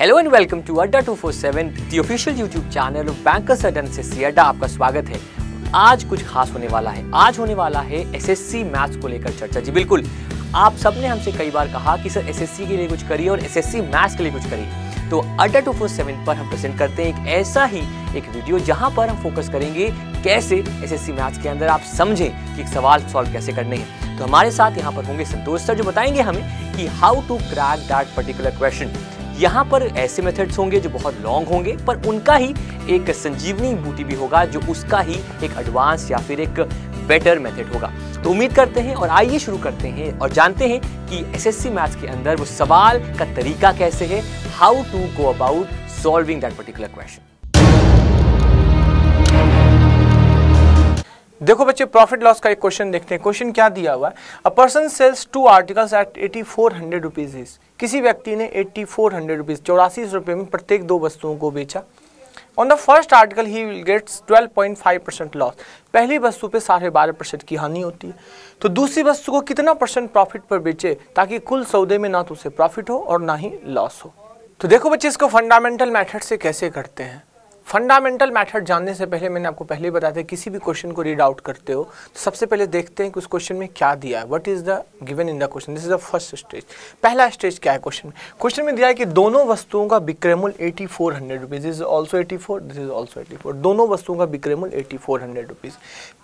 Hello and welcome to अड्डा 247, the official YouTube channel of bankers अड्डा SSC अड्डा। आपका स्वागत है। आज कुछ खास होने वाला है। आज होने वाला है एसएससी मैथ्स को लेकर चर्चा। जी बिल्कुल, आप सबने हमसे कई बार कहा कि सर एसएससी के लिए कुछ करिए और एसएससी मैथ्स के लिए कुछ करिए। तो अड्डा 247 पर हम प्रेजेंट करते हैं एक ऐसा ही एक वीडियो जहां पर हम फोकस करेंगे कैसे एसएससी मैथ्स के अंदर आप समझें कि एक सवाल सॉल्व कैसे करने हैं। तो हमारे साथ यहाँ पर होंगे संतोष सर, जो बताएंगे हमें कि how to crack that particular question. यहाँ पर ऐसे मेथड्स होंगे जो बहुत लॉन्ग होंगे, पर उनका ही एक संजीवनी बूटी भी होगा जो उसका ही एक एडवांस या फिर एक बेटर मेथड होगा। तो उम्मीद करते हैं और आइए शुरू करते हैं और जानते हैं कि एसएससी मैथ्स के अंदर वो सवाल का तरीका कैसे है, how to go about solving that particular question. देखो बच्चे, प्रॉफिट लॉस का एक क्वेश्चन देखते हैं। क्वेश्चन क्या दिया हुआ है? A person sells 2 articles at 8400 rupees. किसी व्यक्ति ने 8400 रुपीज 84 रुपये में प्रत्येक 2 वस्तुओं को बेचा। On the first article he will gets 12.5% loss. पहली वस्तु पे 12.5% की हानि होती है। तो दूसरी वस्तु को कितना % प्रॉफिट पर बेचे ताकि कुल सौदे में ना तो उसे प्रॉफिट हो और ना ही लॉस हो। तो देखो बच्चे, इसको फंडामेंटल मेथड से कैसे करते हैं। फंडामेंटल मेथड जानने से पहले मैंने आपको पहले बताया था, किसी भी क्वेश्चन को रीड आउट करते हो तो सबसे पहले देखते हैं कि उस क्वेश्चन में क्या दिया है। What is the given in the question. This is the first stage. पहला स्टेज क्या है क्वेश्चन में? क्वेश्चन में दिया है कि दोनों वस्तुओं का विक्रय मूल्य 8400 rupees. This is also 84, this is also 84। दोनों वस्तुओं का विक्रय मूल्य 8400 रुपीज।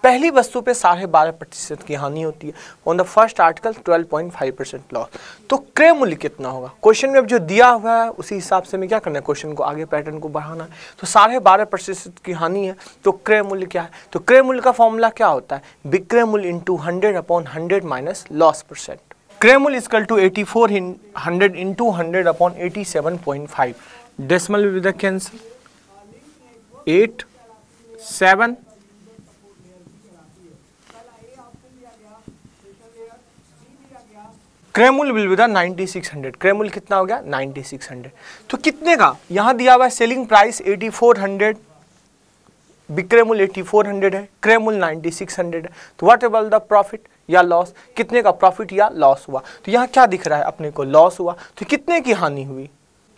पहली वस्तु पे 12.5% की हानि होती है। On the first article 12.5% loss. तो क्रय मूल्य कितना होगा? क्वेश्चन में अब जो दिया हुआ है उसी हिसाब से हमें क्या करना है, क्वेश्चन को आगे पैटर्न को बढ़ाना है। तो 12.5% की हानि है, तो क्रय मूल्य क्या है? तो क्रय मूल्य का फॉर्मूला क्या होता है? विक्रय मूल्य इंटू 100/100 माइनस लॉस %। क्रय मूल्य equal to 8400 into 100/87.5। Decimal with the cancel 8 7 क्रय मूल्य विल बी द 9600। क्रय मूल्य कितना हो गया? 9600। तो कितने का यहां दिया हुआ है? सेलिंग प्राइस 8400, विक्रय मूल्य 8400 है, क्रय मूल्य 9600 है। तो व्हाट अबाउट द प्रॉफिट या लॉस? कितने का प्रॉफिट या लॉस हुआ? तो यहाँ क्या दिख रहा है अपने को? लॉस हुआ। तो कितने की हानि हुई?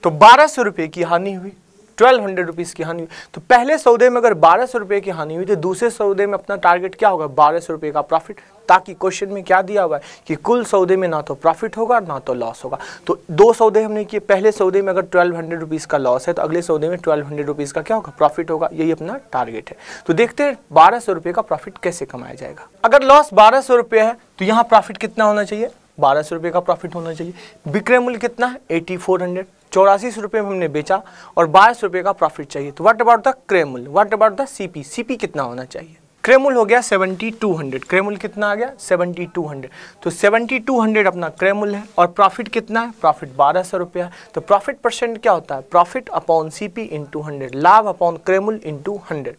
तो 1200 रुपये की हानि हुई। 1200 रुपीज़ की हानि हुई। तो पहले सौदे में अगर 1200 रुपये की हानि हुई तो दूसरे सौदे में अपना टारगेट क्या होगा? 1200 रुपये का प्रॉफिट। ताकि क्वेश्चन में क्या दिया हुआ है कि कुल सौदे में ना तो प्रॉफिट होगा ना तो लॉस होगा। तो 2 सौदे हमने किए। पहले सौदे में अगर 1200 रुपीज़ का लॉस है तो अगले सौदे में 1200 रुपीज़ का क्या होगा? प्रॉफिट होगा। यही अपना टारगेट है। तो देखते हैं 1200 रुपये का प्रॉफिट कैसे कमाया जाएगा। अगर लॉस 1200 रुपये है तो यहाँ प्रॉफिट कितना होना चाहिए? 1200 रुपये का प्रॉफिट होना चाहिए। विक्रय मूल्य कितना है? 8400। 84 रुपये में हमने बेचा और 1200 रुपये का प्रॉफिट चाहिए। तो व्हाट अबाउट द क्रय मूल्य? What about the CP? CP कितना होना चाहिए? क्रय मूल्य हो गया 7200। क्रय मूल्य कितना आ गया? 7200। तो 7200 अपना क्रय मूल्य है और प्रॉफिट कितना है? प्रॉफिट 1200 रुपया है। तो प्रॉफिट % क्या होता है? Profit upon CP into 100। लाभ अपॉन क्रय मूल्य into 100।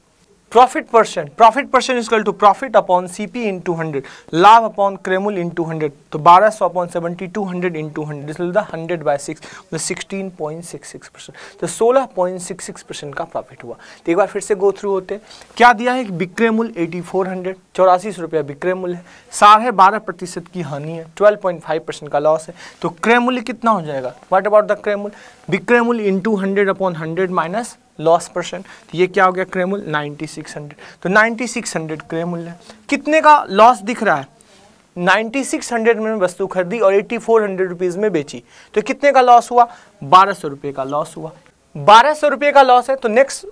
Profit % equal to profit upon CP into 100। लाभ अपॉन क्रय मूल्य इंटू 100। तो 1200 upon 7200 into 100, this will the 100/6, 16.66%। तो 16.66% का प्रॉफिट हुआ। तो एक बार फिर से गो थ्रू होते हैं। क्या दिया है? विक्रय मूल्य 8400, 84 रुपया विक्रय मूल्य है, 12.5% की हानि है, 12.5% का लॉस है। तो क्रय मूल्य कितना हो जाएगा? व्हाट अबाउट द क्रय मूल्य? विक्रय मूल्य इंटू 100/100 माइनस लॉस %। तो ये क्या हो गया? क्रय मूल्य 9600। तो 9600 क्रय मूल्य है। कितने का लॉस दिख रहा है? 9600 में वस्तु खरीदी और 8400 रुपीज़ में बेची। तो कितने का लॉस हुआ? 1200 रुपये का लॉस हुआ। 1200 रुपये का लॉस है तो नेक्स्ट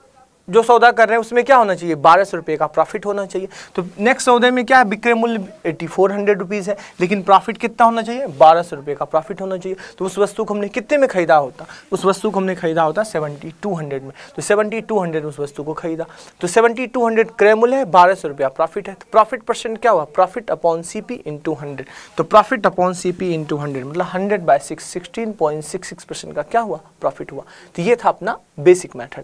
जो सौदा कर रहे हैं उसमें क्या होना चाहिए? 1200 रुपये का प्रॉफिट होना चाहिए। तो नेक्स्ट सौदे में क्या है? विक्रय मूल्य 8400 रुपीज़ है, लेकिन प्रॉफिट कितना होना चाहिए? 1200 रुपये का प्रॉफिट होना चाहिए। तो उस वस्तु को हमने कितने में खरीदा होता? उस वस्तु को हमने खरीदा होता 7200 में। तो 7200 उस वस्तु को खरीदा। तो 7200 क्रय मूल्य है, 1200 रुपया प्रॉफिट है। तो प्रॉफिट % क्या हुआ? Profit upon CP into 100। तो प्रॉफिट अपॉन सीपी इंटू 100 मतलब 100/6, 16.66% का क्या हुआ? प्रॉफिट हुआ। तो ये था अपना बेसिक मेथड।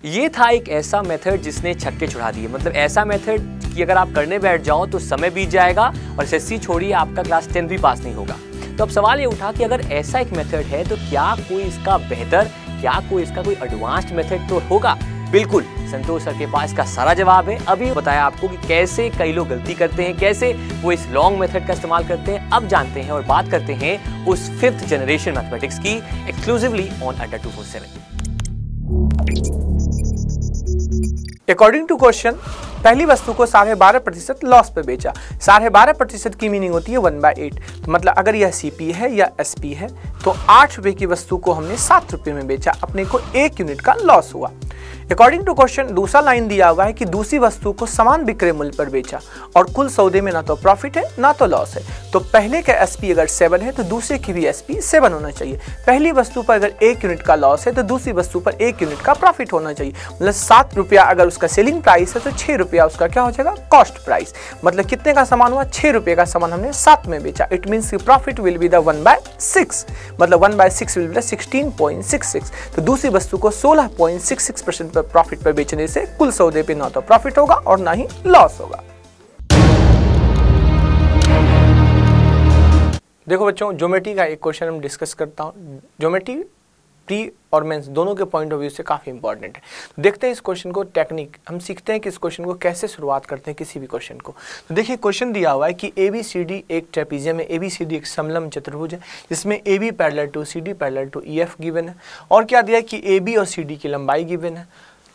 ये था एक ऐसा मेथड जिसने छक्के छुड़ा दिए। मतलब ऐसा मेथड कि अगर आप करने बैठ जाओ तो समय बीत जाएगा और एसएससी छोड़िए आपका क्लास 10 भी पास नहीं होगा। तो अब सवाल ये उठा कि अगर ऐसा एक मेथड है तो क्या कोई इसका बेहतर, क्या कोई इसका कोई एडवांस्ड मेथड तो होगा? बिल्कुल, संतोष सर के पास इसका सारा जवाब है। अभी बताया आपको कि कैसे कई लोग गलती करते हैं, कैसे वो इस लॉन्ग मेथड का इस्तेमाल करते हैं। अब जानते हैं और बात करते हैं उस 5th जनरेशन मैथमेटिक्स की, एक्सक्लूसिवली ऑन अड्डा 247। अकॉर्डिंग टू क्वेश्चन, पहली वस्तु को 12.5% लॉस पे बेचा। 12.5% की मीनिंग होती है 1/8। तो मतलब अगर यह CP है या SP है तो 8 रुपए की वस्तु को हमने 7 रुपए में बेचा, अपने को 1 यूनिट का लॉस हुआ। अकॉर्डिंग टू क्वेश्चन, दूसरा लाइन दिया हुआ है कि दूसरी वस्तु को समान विक्रय मूल्य पर बेचा और कुल सौदे में ना तो प्रॉफिट है ना तो लॉस है। तो पहले का SP अगर 7 है तो दूसरे की भी SP 7 होना चाहिए। पहली वस्तु पर अगर 1 यूनिट का लॉस है तो दूसरी वस्तु पर 1 यूनिट का प्रॉफिट होना चाहिए। मतलब 7 रुपया अगर उसका सेलिंग प्राइस है तो 6 रुपया उसका क्या हो जाएगा, कॉस्ट प्राइस। मतलब कितने का सामान हुआ, 6 रुपये का सामान हमने 7 में बेचा। It means profit will be the 1/6। मतलब 1/6 विल बी द 16.66। तो दूसरी वस्तु को 16.66% पर प्रॉफिट पर बेचने से कुल सौदे पे ना तो प्रॉफिट होगा और ना ही लॉस होगा। देखो बच्चों, ज्योमेट्री का एक क्वेश्चन हम डिस्कस करता हूँ। ज्योमेट्री प्री और मेंस दोनों के पॉइंट ऑफ व्यू से काफ़ी इंपॉर्टेंट है। तो देखते हैं इस क्वेश्चन को, टेक्निक हम सीखते हैं कि इस क्वेश्चन को कैसे शुरुआत करते हैं किसी भी क्वेश्चन को। तो देखिए क्वेश्चन दिया हुआ है कि ABCD एक ट्रेपीजियम है। ABCD एक समलंब चतुर्भुज है जिसमें AB parallel to CD parallel to EF given है। और क्या दिया है कि AB और CD की लंबाई गिवन है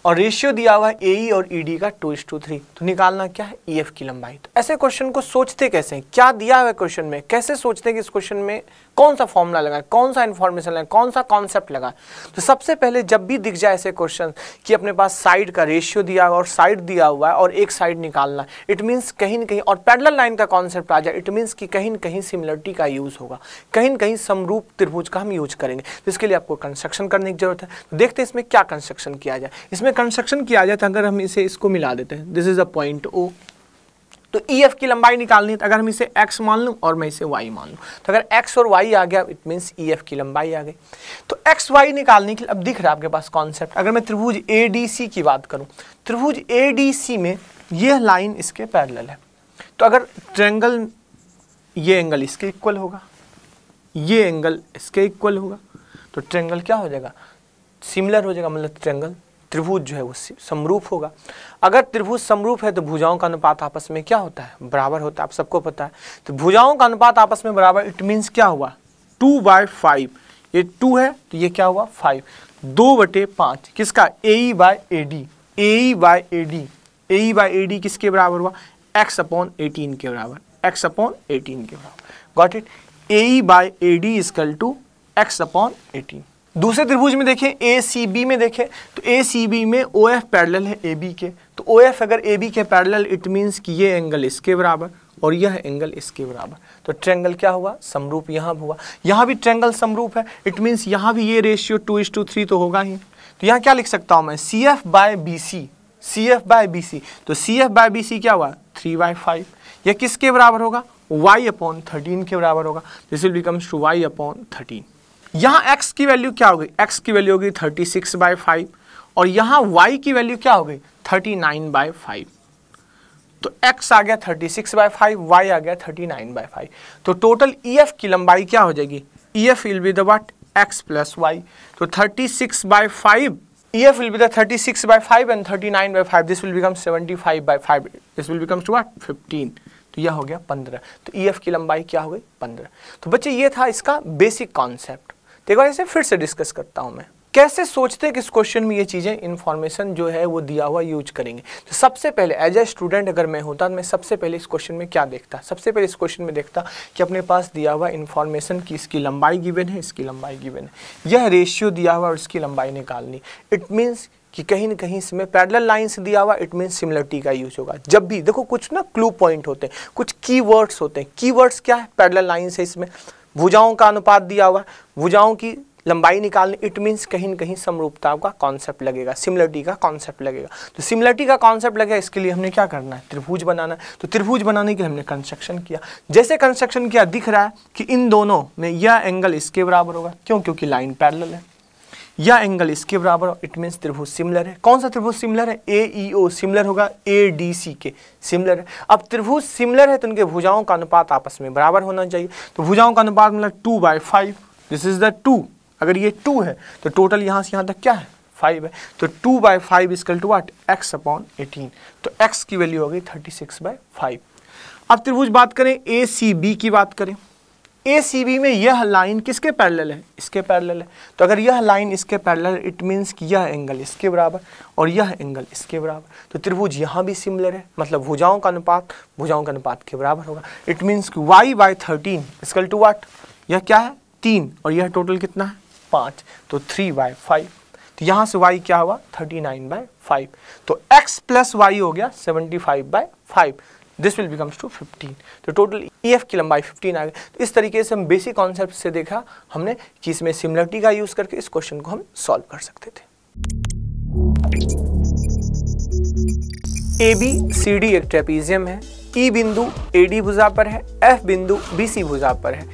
और रेशियो दिया हुआ है AE और ED का 2:3। तो निकालना क्या है, EF की लंबाई। तो ऐसे क्वेश्चन को सोचते कैसे हैं, क्या दिया हुआ है क्वेश्चन में, कैसे सोचते हैं कि इस क्वेश्चन में कौन सा फॉर्मूला लगा, कौन सा इन्फॉर्मेशन लगा, कौन सा कॉन्सेप्ट लगा। तो सबसे पहले जब भी दिख जाए ऐसे क्वेश्चन कि अपने पास साइड का रेशियो दिया हुआ और साइड दिया हुआ है और एक साइड निकालना, इट मीन्स कहीं न कहीं, और पैरेलल लाइन का कॉन्सेप्ट आ जाए, इट मीन्स कि कहीं न कहीं सिमिलरिटी का यूज होगा, कहीं न कहीं समरूप त्रिभुज का हम यूज करेंगे। तो इसके लिए आपको कंस्ट्रक्शन करने की जरूरत है। तो देखते हैं इसमें क्या कंस्ट्रक्शन किया जाए। इसमें कंस्ट्रक्शन किया जाए तो अगर हम इसे इसको मिला देते हैं, this is a point O, तो EF की लंबाई निकालनी है। तो अगर हम इसे x मान लूं और मैं इसे y मान लूं, तो अगर x और y आ गया इट मीन्स EF की लंबाई आ गई। तो x y निकालने के लिए अब दिख रहा है आपके पास कॉन्सेप्ट। अगर मैं त्रिभुज ADC की बात करूं, त्रिभुज ADC में यह लाइन इसके पैरेलल है। तो अगर ट्रायंगल, ये एंगल इसके इक्वल होगा, ये एंगल इसके इक्वल होगा, तो ट्रायंगल क्या हो जाएगा, सिमिलर हो जाएगा। मतलब ट्रायंगल, त्रिभुज जो है वो समरूप होगा। अगर त्रिभुज समरूप है तो भुजाओं का अनुपात आपस में क्या होता है, बराबर होता है, आप सबको पता है। तो भुजाओं का अनुपात आपस में बराबर, इट मीन्स क्या हुआ, 2/5। ये 2 है तो ये क्या हुआ 5, 2/5 किसका, AE/AD, AE/AD, AE/AD किसके बराबर हुआ, x/18 के बराबर, x/18 के बराबर। Got it, AE/AD equal to x/18। दूसरे त्रिभुज में देखें, ACB में देखें, तो ACB में OF पैरेलल है AB के। तो OF अगर AB के पैरेलल, इट मीन्स कि ये एंगल इसके बराबर और यह एंगल इसके बराबर। तो ट्रायंगल क्या हुआ, समरूप यहाँ हुआ। यहाँ भी ट्रायंगल समरूप है, इट मीन्स यहाँ भी ये रेशियो 2:3 तो होगा ही। तो यहाँ क्या लिख सकता हूँ मैं, CF/BC, CF/BC। तो CF/BC क्या हुआ, 3/5। यह किसके बराबर होगा, y/13 के बराबर होगा। This will becomes to y/13। यहाँ x की वैल्यू क्या हो गई, x की वैल्यू हो गई 36/5 और यहाँ y की वैल्यू क्या हो गई 39/5। तो x आ गया 36/5, y आ गया 39/5। तो टोटल EF की लंबाई क्या हो जाएगी, EF will be the what, x plus y। तो 36/5, EF will be the 36/5 and 39/5. This will become 75/5. This will become to what, 15. तो यह हो गया 15। तो EF की लंबाई क्या हो गई 15। तो बच्चे ये था इसका बेसिक कॉन्सेप्ट। तो एक बार इसे फिर से डिस्कस करता हूँ मैं, कैसे सोचते हैं कि इस क्वेश्चन में ये चीज़ें इन्फॉर्मेशन जो है वो दिया हुआ यूज करेंगे। तो सबसे पहले एज ए स्टूडेंट अगर मैं होता तो मैं सबसे पहले इस क्वेश्चन में क्या देखता, सबसे पहले इस क्वेश्चन में देखता कि अपने पास दिया हुआ इन्फॉर्मेशन की इसकी लंबाई गिवन है, इसकी लंबाई गिवन है, यह रेशियो दिया हुआ और इसकी लंबाई निकालनी। इट मीन्स कि कहीं न कहीं इसमें पैरेलल लाइन से दिया हुआ, इट मीन्स सिमिलरिटी का यूज होगा। जब भी देखो कुछ ना क्लू पॉइंट होते हैं, कुछ कीवर्ड्स होते हैं। कीवर्ड्स क्या है, पैरेलल लाइन से इसमें भुजाओं का अनुपात दिया हुआ, भुजाओं की लंबाई निकालनी, इट मीन्स कहीं न कहीं समरूपता का कॉन्सेप्ट लगेगा, सिमिलरिटी का कॉन्सेप्ट लगेगा। तो सिमिलरिटी का कॉन्सेप्ट लगेगा, इसके लिए हमने क्या करना है, त्रिभुज बनाना है। तो त्रिभुज बनाने के लिए हमने कंस्ट्रक्शन किया। जैसे कंस्ट्रक्शन किया दिख रहा है कि इन दोनों में यह एंगल इसके बराबर होगा, क्यों, क्योंकि लाइन पैरेलल है। यह एंगल इसके बराबर हो, इट मीन्स त्रिभुज सिमिलर है। कौन सा त्रिभुज सिमिलर है, AEO सिमिलर होगा ADC के, सिमिलर है। अब त्रिभुज सिमिलर है तो उनके भुजाओं का अनुपात आपस में बराबर होना चाहिए। तो भुजाओं का अनुपात मतलब 2/5, दिस इज द 2। अगर ये 2 है तो टोटल यहाँ से यहाँ तक क्या है 5 है, तो 2/5 इक्वल टू व्हाट, x/18। तो x की वैल्यू हो गई 36/5। अब त्रिभुज बात करें ACB की बात करें, ACB में यह लाइन किसके पैरेलल है, इसके पैरेलल है। तो अगर यह लाइन इसके पैरेलल, इट मीन्स कि यह एंगल इसके बराबर और यह एंगल इसके बराबर, तो त्रिभुज यहाँ भी सिमिलर है, मतलब भुजाओं का अनुपात के बराबर होगा। इट मीन्स कि y/13 इक्वल टू व्हाट, यह क्या है 3 और यह टोटल कितना है 5, तो 3/5। तो यहाँ से y क्या हुआ 39/5, तो x प्लस y हो गया 75/5। This will becomes to 15। तो टोटल EF की लंबाई 15 आ गई। तो इस तरीके से हम बेसिक कॉन्सेप्ट से देखा हमने कि इसमें सिमिलरिटी का यूज करके इस क्वेश्चन को हम सॉल्व कर सकते थे। ABCD एक ट्रेपीजियम है, E बिंदु AD भुजा पर है, F बिंदु BC भुजा पर है,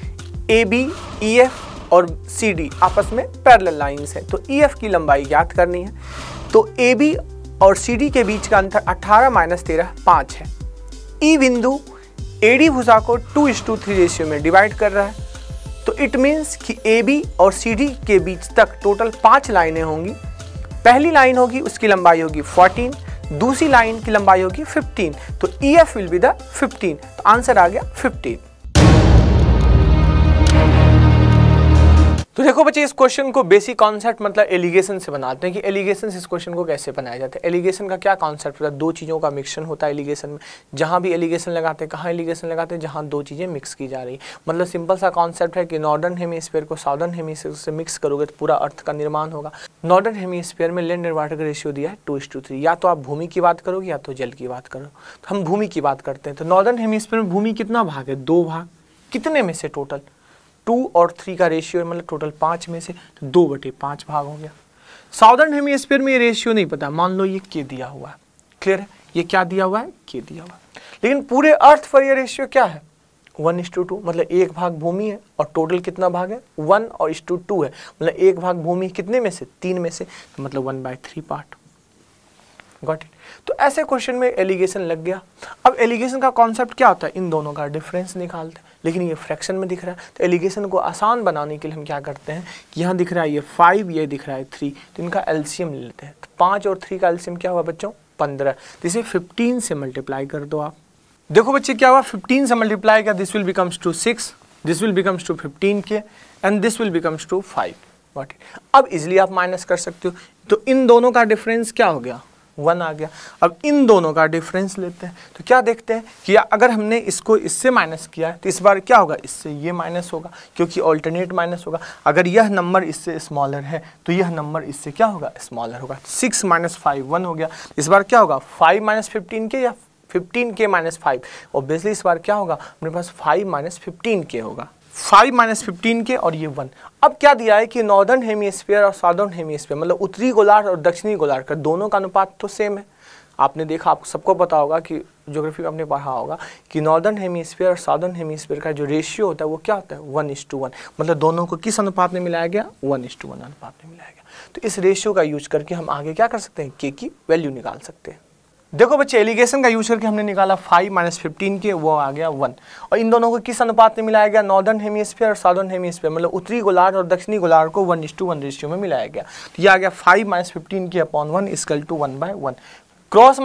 AB, EF और CD आपस में पैरेलल लाइंस है। तो EF की लंबाई ज्ञात करनी है। तो AB और CD के बीच का अंतर 18 - 13 5 है। E बिंदु AD भुजा को 2:3 रेशियो में डिवाइड कर रहा है। तो इट मीन्स कि AB और CD के बीच तक टोटल 5 लाइनें होंगी। पहली लाइन होगी उसकी लंबाई होगी 14, दूसरी लाइन की लंबाई होगी 15। तो EF विल बी द 15। तो आंसर आ गया 15। तो देखो बच्चे, इस क्वेश्चन को बेसिक कॉन्सेप्ट मतलब एलिगेशन से बनाते हैं कि एलिगेशन से इस क्वेश्चन को कैसे बनाया जाता है। एलिगेशन का क्या कॉन्सेप्ट होता है, दो चीज़ों का मिक्सचर होता है एलिगेशन में। जहाँ भी एलिगेशन लगाते हैं, कहाँ एलिगेशन लगाते हैं, जहाँ दो चीज़ें मिक्स की जा रही है। मतलब सिंपल सा कॉन्सेप्ट है कि नॉर्दर्न हेमीस्फीयर को साउदर्न हेमीस्फीयर से मिक्स करोगे तो पूरा अर्थ का निर्माण होगा। नॉर्दर्न हेमीस्फीयर में लैंड एंड वाटर का रेशियो दिया है 2:3। या तो आप भूमि की बात करोगे या तो जल की बात करो। तो हम भूमि की बात करते हैं। तो नॉर्दर्न हेमीस्फीयर में भूमि कितना भाग है, 2 भाग। कितने में से टोटल 2 और 3 का रेशियो, मतलब टोटल 5 में से 2/5 भाग हो गया। साउदर्न हेमीस्फीयर में ये रेशियो नहीं पता, मान लो ये के दिया हुआ है, क्लियर है, ये क्या दिया हुआ है, के दिया हुआ है। लेकिन पूरे अर्थ पर ये रेशियो क्या है 1:2, मतलब 1 भाग भूमि है और टोटल कितना भाग है 1:2 है। मतलब 1 भाग भूमि कितने में से 3 में से, तो मतलब 1/3 पार्ट। Got it. तो ऐसे क्वेश्चन में एलिगेशन लग गया। अब एलिगेशन का कॉन्सेप्ट क्या होता है, इन दोनों का डिफरेंस निकालते हैं। लेकिन ये फ्रैक्शन में दिख रहा है, तो एलिगेशन को आसान बनाने के लिए हम क्या करते हैं कि यहाँ दिख रहा है ये 5, ये दिख रहा है 3, तो इनका एलसीएम ले लेते हैं। तो 5 और 3 का एलसीएम क्या हुआ बच्चों 15। इसे 15 से मल्टीप्लाई कर दो आप। देखो बच्चे क्या हुआ, 15 से मल्टीप्लाई किया, this will becomes to 6, this will becomes to 15K and this will becomes to 5। Got it. अब इजिली आप माइनस कर सकते हो। तो इन दोनों का डिफरेंस क्या हो गया 1 आ गया। अब इन दोनों का डिफरेंस लेते हैं। तो क्या देखते हैं कि अगर हमने इसको इससे माइनस किया है तो इस बार क्या होगा, इससे ये माइनस होगा, क्योंकि ऑल्टरनेट माइनस होगा। अगर यह नंबर इससे स्मॉलर है तो यह नंबर इससे क्या होगा, स्मॉलर होगा। 6 - 5 1 हो गया। इस बार क्या होगा 5 - 15K या 15K - 5। ऑब्वियसली इस बार क्या होगा, अपने पास 5 - 15K होगा। 5 - 15K और ये 1। अब क्या दिया है कि नॉर्दर्न हेमीस्फीयर और साउदर्न हेमीस्फीयर, मतलब उत्तरी गोलार्ध और दक्षिणी गोलार्ध का दोनों का अनुपात तो सेम है। आपने देखा, आपको सबको पता होगा कि ज्योग्राफी में आपने पढ़ा होगा कि नॉर्दर्न हेमीस्फीयर और साउदर्न हेमीस्फीयर का जो रेशियो होता है वो क्या होता है 1:1। मतलब दोनों को किस अनुपात में मिलाया गया 1:1 अनुपात में मिलाया गया। तो इस रेशियो का यूज करके हम आगे क्या कर सकते हैं, के की वैल्यू निकाल सकते हैं। देखो बच्चे, एलिगेशन का यूज करके हमने निकाला 5 - 15K, वो आ गया 1। और इन दोनों को किस अनुपात में मिलाया गया, नॉर्दर्न हेमीस्फीयर और साउदर्न हेमीस्फीयर, मतलब उत्तरी गोलार्ध और दक्षिणी गोलार्ध को 1:1 रेशियो में मिलाया गया। तो ये आ गया 5 - 15K/1 equal to 1/1। Cross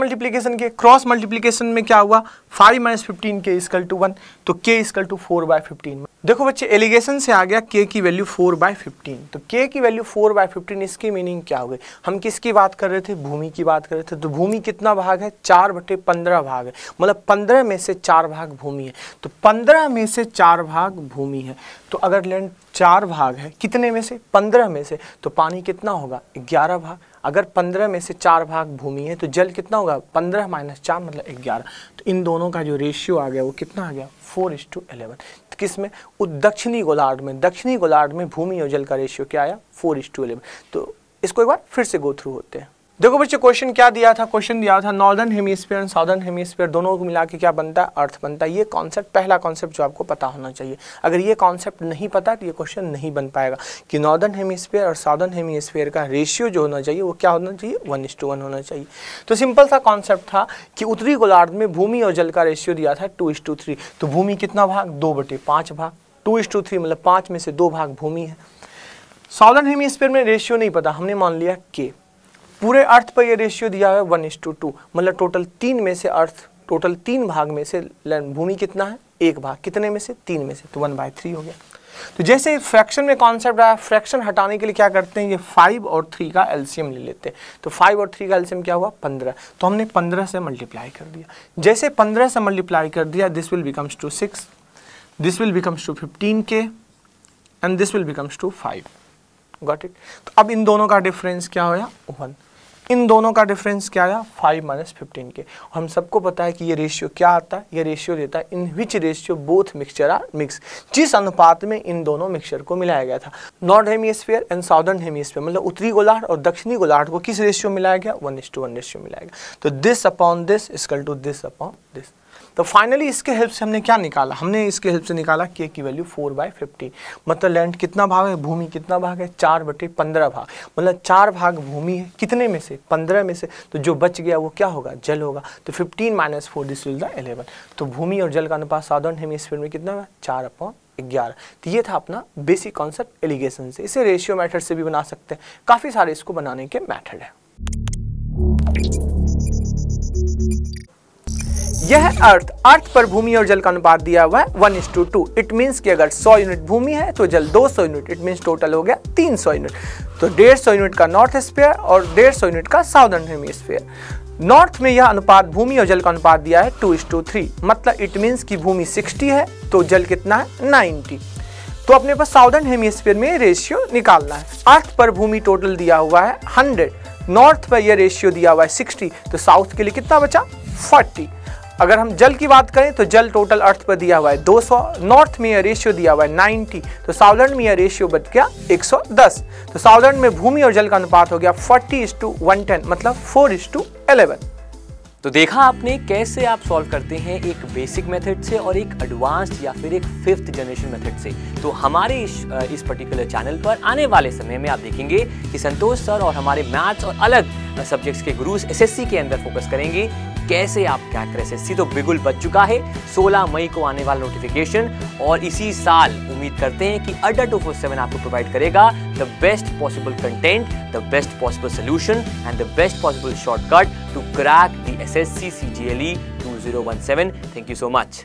multiplication में क्या हुआ 5 - 15K इक्वल टू 1, तो K इक्वल टू 4/15। देखो बच्चे, एलिगेशन से आ गया K की वैल्यू 4/15। तो K की वैल्यू 4/15, इसकी मीनिंग क्या हो गई, हम किसकी बात कर रहे थे, भूमि की बात कर रहे थे। तो भूमि कितना भाग है 4/15 भाग है, मतलब 15 में से 4 भाग भूमि है। तो 15 में से 4 भाग भूमि है। तो अगर लैंड 4 भाग है, कितने में से 15 में से, तो पानी कितना होगा 11 भाग। अगर 15 में से 4 भाग भूमि है तो जल कितना होगा 15 - 4 मतलब 11। तो इन दोनों का जो रेशियो आ गया वो कितना आ गया 4:11। तो किस में, दक्षिणी गोलार्ध में भूमि और जल का रेशियो क्या आया 4:11। तो इसको एक बार फिर से गो थ्रू होते हैं। देखो बच्चे, क्वेश्चन क्या दिया था, क्वेश्चन दिया था नॉर्दर्न हेमीस्फीयर और साउदर्न हेमीस्फीयर दोनों को मिला के क्या बनता है, अर्थ बनता है। ये कॉन्सेप्ट, पहला कॉन्सेप्ट जो आपको पता होना चाहिए। अगर ये कॉन्सेप्ट नहीं पता तो ये क्वेश्चन नहीं बन पाएगा कि नॉर्दर्न हेमीस्फीयर और साउदर्न हेमीस्फीयर का रेशियो जो होना चाहिए वो क्या होना चाहिए 1:1 होना चाहिए। तो सिंपल सा कॉन्सेप्ट था कि उत्तरी गोलार्ध में भूमि और जल का रेशियो दिया था 2:3। तो भूमि कितना भाग 2/5 भाग, 2:3 मतलब 5 में से 2 भाग भूमि है। साउदर्न हेमीस्फीयर में रेशियो नहीं पता, हमने मान लिया K। पूरे अर्थ पर ये रेशियो दिया हुआ है 1:2, मतलब टोटल 3 में से अर्थ, टोटल 3 भाग में से भूमि कितना है, 1 भाग, कितने में से, 3 में से, तो 1/3 हो गया। तो जैसे फ्रैक्शन में कॉन्सेप्ट आया, फ्रैक्शन हटाने के लिए क्या करते हैं, ये 5 और 3 का एलसीएम ले लेते हैं। तो 5 और 3 का एलसीएम क्या हुआ, 15, तो हमने 15 से मल्टीप्लाई कर दिया। जैसे 15 से मल्टीप्लाई कर दिया, this will becomes to 6, this will becomes to 15K and this will becomes to 5। Got it. तो अब इन दोनों का डिफरेंस क्या होया, 1। इन दोनों का डिफरेंस क्या आया, 5 - 15K। हम सबको पता है कि ये रेशियो क्या आता है, ये रेशियो देता है in which ratio both mixture are mix, जिस अनुपात में इन दोनों मिक्सचर को मिलाया गया था। North hemisphere and southern hemisphere, मतलब उत्तरी गोलार्ध और दक्षिणी गोलार्ध को किस रेशियो मिलाया गया, 1:1 रेशियो मिलाया गया। तो this upon this equal to this upon this. तो फाइनली इसके हेल्प से हमने क्या निकाला, हमने इसके हेल्प से निकाला K की वैल्यू 4/15, मतलब लैंड कितना भाग है, भूमि कितना भाग है, 4/15 भाग, मतलब 4 भाग भूमि है, कितने में से, 15 में से, तो जो बच गया वो क्या होगा, जल होगा। तो 15 - 4 दिस विल द 11। तो भूमि और जल का अनुपात साउदर्न हेमिस्फीयर में कितना है, 4/11। तो ये था अपना बेसिक कॉन्सेप्ट एलिगेशन से। इसे रेशियो मेथड से भी बना सकते हैं, काफ़ी सारे इसको बनाने के मेथड है। यह अर्थ पर भूमि और जल का अनुपात दिया हुआ है 1:2। इट मीन्स कि अगर 100 यूनिट भूमि है तो जल 200 यूनिट, इट मीन्स टोटल हो गया 300 यूनिट। तो 150 यूनिट का नॉर्थ स्फीयर और 150 यूनिट का साउदर्न हेमिस्फीयर। नॉर्थ में यह अनुपात भूमि और जल का अनुपात दिया है 2:3, मतलब इट मीन्स कि भूमि 60 है तो जल कितना है, 90। तो अपने पास साउदर्न हेमिस्फीयर में रेशियो निकालना है। अर्थ पर भूमि टोटल दिया हुआ है 100, नॉर्थ पर यह रेशियो दिया हुआ है 60, तो साउथ के लिए कितना बचा, 40। अगर हम जल की बात करें तो जल टोटल अर्थ पर दिया हुआ है 200, नॉर्थ में यह रेशियो दिया हुआ है 90, तो साउदर्न में यह रेशियो बच गया 110। तो साउदर्न में भूमि और जल का अनुपात हो गया 40:110, मतलब 4:11। तो देखा आपने कैसे आप सॉल्व करते हैं एक बेसिक मेथड से और एक एडवांस्ड या फिर एक 5th जनरेशन मेथड से। तो हमारे इस पर्टिकुलर चैनल पर आने वाले समय में आप देखेंगे कि संतोष सर और हमारे मैथ्स और अलग सब्जेक्ट्स के गुरुज एसएससी के अंदर फोकस करेंगे कैसे आप क्रैक कर एसएससी। तो बिल्कुल बच चुका है 16 मई को आने वाला नोटिफिकेशन, और इसी साल उम्मीद करते हैं कि अड्डा 247 आपको प्रोवाइड करेगा the best possible content, the best possible solution and the best possible shortcut to crack the SSC CGLE 2017। Thank you so much.